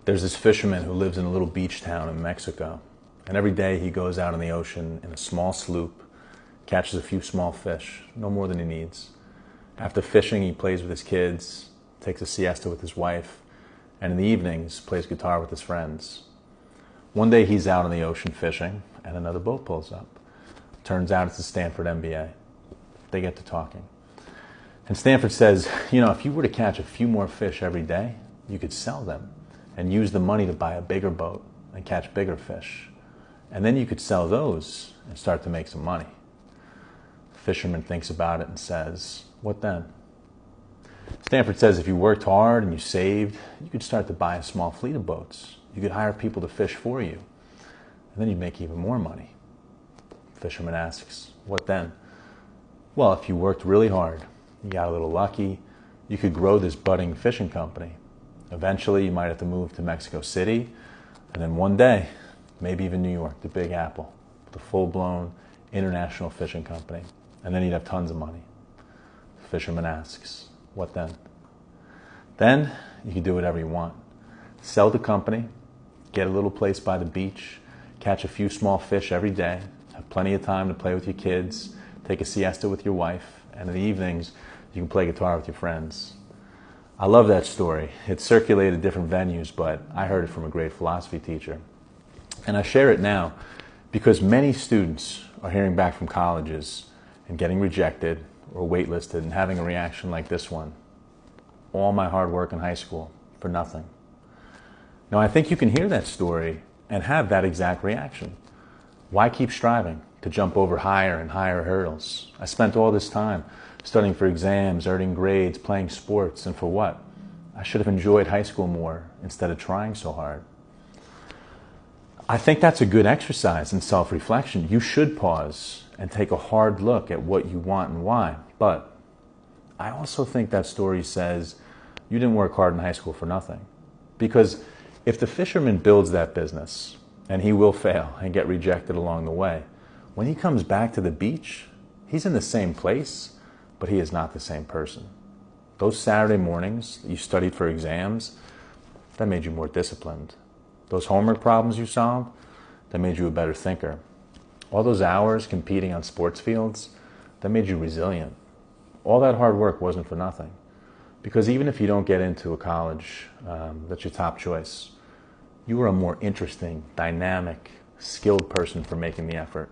There's this fisherman who lives in a little beach town in Mexico, and every day he goes out in the ocean in a small sloop, catches a few small fish, no more than he needs. After fishing, he plays with his kids, takes a siesta with his wife, and in the evenings plays guitar with his friends. One day he's out in the ocean fishing, and another boat pulls up. Turns out it's the Stanford MBA. They get to talking. And Stanford says, if you were to catch a few more fish every day, you could sell them and use the money to buy a bigger boat and catch bigger fish. And then you could sell those and start to make some money. The fisherman thinks about it and says, what then? Stanford says if you worked hard and you saved, you could start to buy a small fleet of boats. You could hire people to fish for you. And then you'd make even more money. The fisherman asks, what then? Well, if you worked really hard, you got a little lucky, you could grow this budding fishing company. Eventually, you might have to move to Mexico City, and then one day, maybe even New York, the Big Apple, with a full-blown international fishing company. And then you'd have tons of money. The fisherman asks, what then? Then you can do whatever you want. Sell the company, get a little place by the beach, catch a few small fish every day, have plenty of time to play with your kids, take a siesta with your wife, and in the evenings, you can play guitar with your friends. I love that story. It circulated different venues, but I heard it from a great philosophy teacher. And I share it now because many students are hearing back from colleges and getting rejected or waitlisted and having a reaction like this one. All my hard work in high school for nothing. Now, I think you can hear that story and have that exact reaction. Why keep striving to jump over higher and higher hurdles? I spent all this time studying for exams, earning grades, playing sports, and for what? I should have enjoyed high school more instead of trying so hard. I think that's a good exercise in self-reflection. You should pause and take a hard look at what you want and why. But I also think that story says you didn't work hard in high school for nothing. Because if the fisherman builds that business, and he will fail and get rejected along the way, when he comes back to the beach, he's in the same place, but he is not the same person. Those Saturday mornings that you studied for exams, that made you more disciplined. Those homework problems you solved, that made you a better thinker. All those hours competing on sports fields, that made you resilient. All that hard work wasn't for nothing. Because even if you don't get into a college that's your top choice, you are a more interesting, dynamic, skilled person for making the effort.